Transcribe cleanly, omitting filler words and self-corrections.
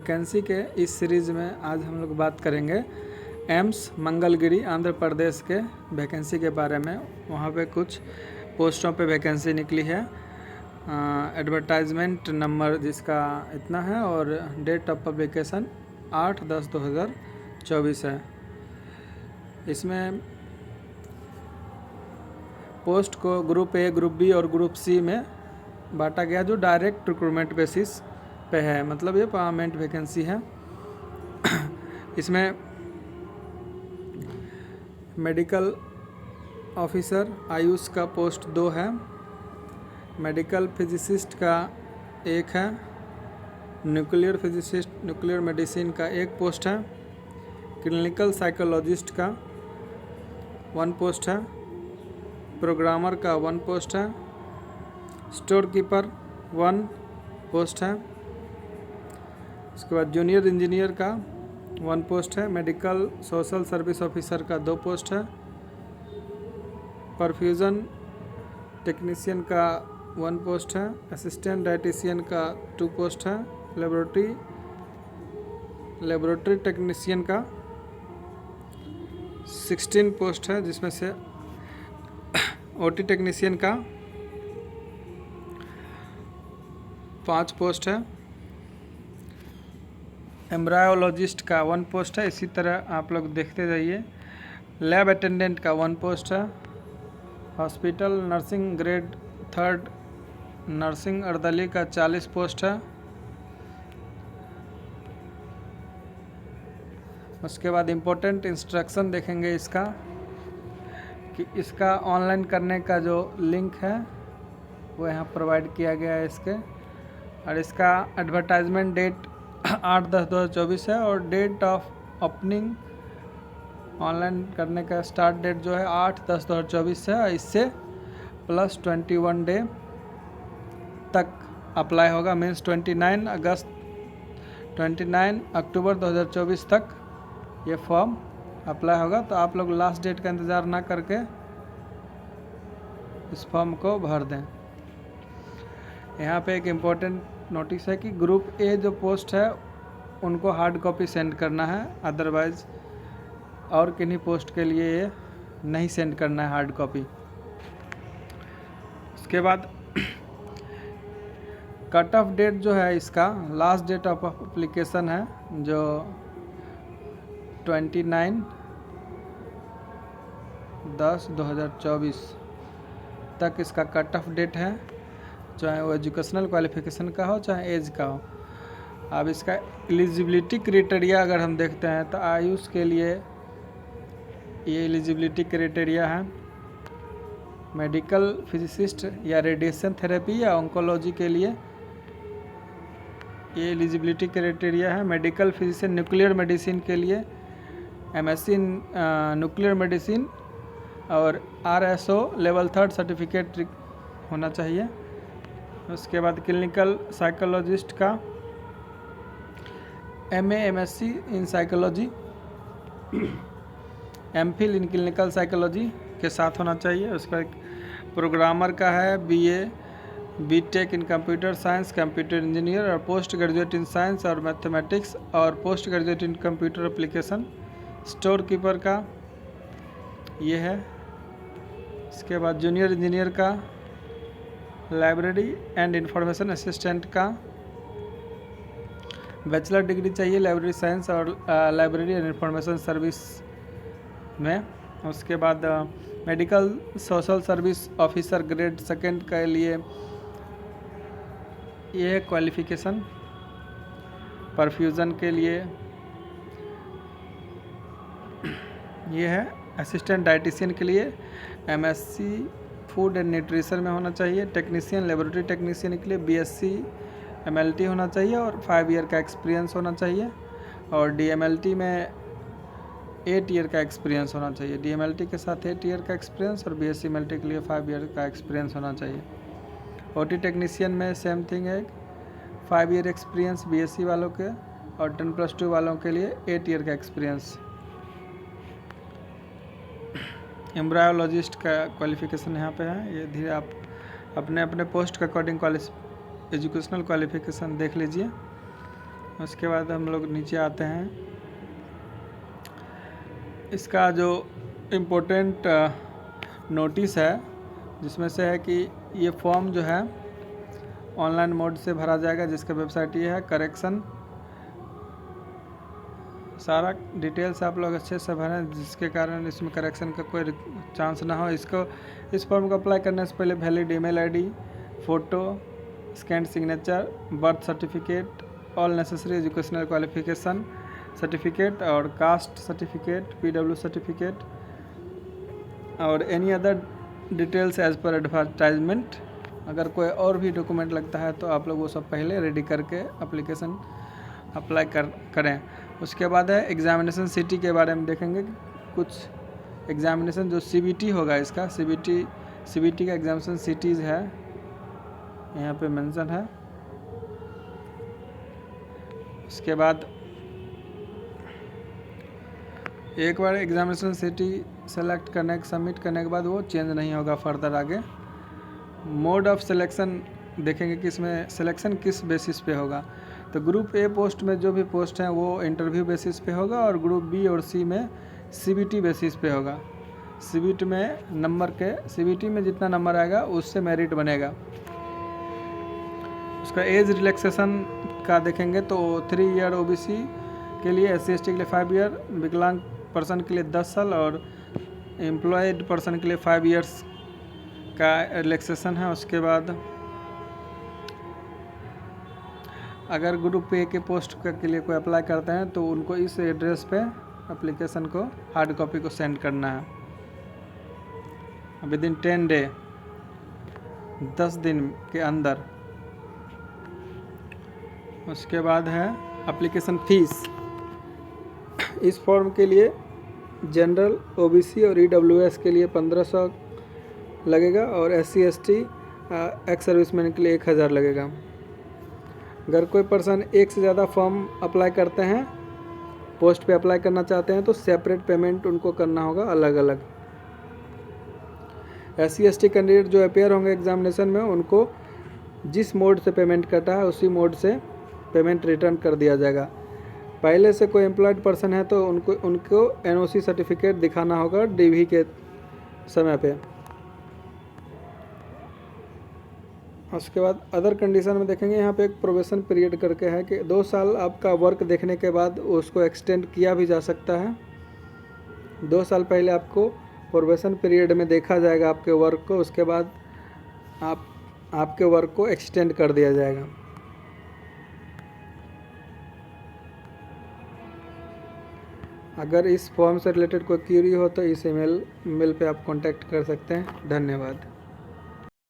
Vacancy के इस series में आज हम लोग बात करेंगे एम्स मंगलगिरी आंध्र प्रदेश के वैकेंसी के बारे में। वहाँ पे कुछ पोस्टों पे वैकेंसी निकली है। एडवर्टाइजमेंट नंबर जिसका इतना है और डेट ऑफ पब्लिकेशन 8/10/2024 है। इसमें पोस्ट को ग्रुप ए, ग्रुप बी और ग्रुप सी में बांटा गया, जो डायरेक्ट रिक्रूटमेंट बेसिस पे है, मतलब ये परमानेंट वैकेंसी है। इसमें मेडिकल ऑफिसर आयुष का पोस्ट 2 है, मेडिकल फिजिसिस्ट का 1 है, न्यूक्लियर फिजिसिस्ट न्यूक्लियर मेडिसिन का 1 पोस्ट है, क्लिनिकल साइकोलॉजिस्ट का 1 पोस्ट है, प्रोग्रामर का 1 पोस्ट है, स्टोर कीपर 1 पोस्ट है। उसके बाद जूनियर इंजीनियर का 1 पोस्ट है, मेडिकल सोशल सर्विस ऑफिसर का 2 पोस्ट है, परफ्यूजन टेक्नीशियन का 1 पोस्ट है, असिस्टेंट डाइटिशियन का 2 पोस्ट है, लेबोरेटरी टेक्नीशियन का 16 पोस्ट है, जिसमें से ओटी टेक्नीशियन का 5 पोस्ट है, एम्ब्रायोलॉजिस्ट का 1 पोस्ट है। इसी तरह आप लोग देखते जाइए। लैब अटेंडेंट का 1 पोस्ट है, हॉस्पिटल नर्सिंग ग्रेड 3 नर्सिंग अर्दली का 40 पोस्ट है। उसके बाद इम्पोर्टेंट इंस्ट्रक्शन देखेंगे इसका कि इसका ऑनलाइन करने का जो लिंक है वो यहाँ प्रोवाइड किया गया है इसके, और इसका एडवर्टाइजमेंट डेट 8/10/2024 है और डेट ऑफ ओपनिंग ऑनलाइन करने का स्टार्ट डेट जो है 8/10/2024 है। इससे +21 डे तक अप्लाई होगा, मीन्स 29 अक्टूबर 2024 तक ये फॉर्म अप्लाई होगा। तो आप लोग लास्ट डेट का इंतज़ार ना करके इस फॉर्म को भर दें। यहाँ पे एक इम्पोर्टेंट नोटिस है कि ग्रुप ए जो पोस्ट है उनको हार्ड कॉपी सेंड करना है, अदरवाइज़ और किन्हीं पोस्ट के लिए ये नहीं सेंड करना है हार्ड कॉपी। उसके बाद कट ऑफ डेट जो है इसका, लास्ट डेट ऑफ एप्लीकेशन है जो 29/10/2024 तक इसका कट ऑफ डेट है, चाहे वो एजुकेशनल क्वालिफिकेशन का हो चाहे एज का हो। अब इसका एलिजिबिलिटी क्राइटेरिया अगर हम देखते हैं तो आयुष के लिए ये एलिजिबिलिटी क्राइटेरिया है, मेडिकल फिजिसिस्ट या रेडिएशन थेरेपी या ऑन्कोलॉजी के लिए ये एलिजिबिलिटी क्राइटेरिया है, मेडिकल फिजिशियन न्यूक्लियर मेडिसिन के लिए MSc न्यूक्लियर मेडिसिन और RSO लेवल 3 सर्टिफिकेट होना चाहिए। उसके बाद क्लिनिकल साइकोलॉजिस्ट का MA MSc in psychology, MPhil in clinical psychology के साथ होना चाहिए। उसके बाद प्रोग्रामर का है BA BTech इन कंप्यूटर साइंस, कंप्यूटर इंजीनियर और पोस्ट ग्रेजुएट इन साइंस और मैथमेटिक्स और post graduate in computer application. Store keeper का ये है। इसके बाद जूनियर इंजीनियर का, लाइब्रेरी एंड इंफॉर्मेशन असिस्टेंट का बैचलर डिग्री चाहिए लाइब्रेरी साइंस और लाइब्रेरी एंड इंफॉर्मेशन सर्विस में। उसके बाद medical social service officer grade 2 के लिए ये क्वालिफिकेशन। परफ्यूजन के लिए ये है, असिस्टेंट डाइटिशियन के लिए MSc फूड एंड न्यूट्रिशन में होना चाहिए, टेक्नीशियन लेबोरेटरी टेक्नीशियन के लिए BSc MLT होना चाहिए और 5 ईयर का एक्सपीरियंस होना चाहिए, और DMLT में 8 ईयर का एक्सपीरियंस होना चाहिए। DMLT के साथ 8 ईयर का एक्सपीरियंस और BSc MLT के लिए 5 ईयर का एक्सपीरियंस होना चाहिए। OT टेक्नीशियन में सेम थिंग है, 5 ईयर एक्सपीरियंस BSc वालों के और 10+2 वालों के लिए 8 ईयर का एक्सपीरियंस। एम्ब्रायोलॉजिस्ट का क्वालिफिकेशन यहाँ पे है। ये धीरे आप अपने पोस्ट के अकॉर्डिंग एजुकेशनल क्वालिफिकेशन देख लीजिए। उसके बाद हम लोग नीचे आते हैं। इसका जो इम्पोर्टेंट नोटिस है जिसमें से है कि ये फॉर्म जो है ऑनलाइन मोड से भरा जाएगा, जिसका वेबसाइट ये है। करेक्शन सारा डिटेल्स आप लोग अच्छे से भरें, जिसके कारण इसमें करेक्शन का कोई चांस ना हो। इस फॉर्म को अप्लाई करने से पहले valid email ID, photo, scan signature, birth certificate, all necessary educational qualification certificate और कास्ट सर्टिफिकेट, PW सर्टिफिकेट और any other details as per advertisement. अगर कोई और भी डॉक्यूमेंट लगता है तो आप लोग वो सब पहले रेडी करके एप्लीकेशन अप्लाई करें। उसके बाद है एग्ज़ामिनेशन सिटी के बारे में देखेंगे। कुछ एग्ज़ामिनेशन जो CBT होगा, इसका CBT का एग्ज़ामिनेशन सिटीज़ है, यहाँ पे मेंशन है। उसके बाद एक बार एग्ज़ामिनेशन सिटी सेलेक्ट करने सबमिट करने के बाद वो चेंज नहीं होगा फर्दर आगे। मोड ऑफ सिलेक्शन देखेंगे कि इसमें सिलेक्शन किस बेसिस पे होगा। तो ग्रुप A पोस्ट में जो भी पोस्ट हैं वो इंटरव्यू बेसिस पे होगा और ग्रुप B और C में CBT बेसिस पे होगा। CBT में जितना नंबर आएगा उससे मेरिट बनेगा। उसका एज रिलैक्सेशन का देखेंगे तो 3 ईयर OBC के लिए, SC/ST के लिए 5 ईयर, विकलांग पर्सन के लिए 10 साल और एम्प्लॉयड पर्सन के लिए 5 ईयर्स का रिलैक्सेशन है। उसके बाद अगर ग्रुप A के पोस्ट के लिए कोई अप्लाई करते हैं तो उनको इस एड्रेस पे एप्लीकेशन को हार्ड कॉपी को सेंड करना है विदिन 10 डे, 10 दिन के अंदर। उसके बाद है एप्लीकेशन फीस। इस फॉर्म के लिए जनरल, OBC और EWS के लिए 1500 लगेगा और SC/ST एक्स सर्विसमैन के लिए 1000 लगेगा। अगर कोई पर्सन एक से ज़्यादा फॉर्म अप्लाई करते हैं, पोस्ट पे अप्लाई करना चाहते हैं तो सेपरेट पेमेंट उनको करना होगा अलग अलग। SC/ST कैंडिडेट जो अपेयर होंगे एग्जामिनेशन में, उनको जिस मोड से पेमेंट कटा है उसी मोड से पेमेंट रिटर्न कर दिया जाएगा। पहले से कोई एम्प्लॉयड पर्सन है तो उनको NOC सर्टिफिकेट दिखाना होगा DV के समय पे। उसके बाद अदर कंडीशन में देखेंगे, यहाँ पे एक प्रोबेशन पीरियड करके है कि 2 साल आपका वर्क देखने के बाद उसको एक्सटेंड किया भी जा सकता है। 2 साल पहले आपको प्रोबेशन पीरियड में देखा जाएगा आपके वर्क को, उसके बाद आपके वर्क को एक्सटेंड कर दिया जाएगा। अगर इस फॉर्म से रिलेटेड कोई क्वेरी हो तो इस मेल पे आप कांटेक्ट कर सकते हैं। धन्यवाद।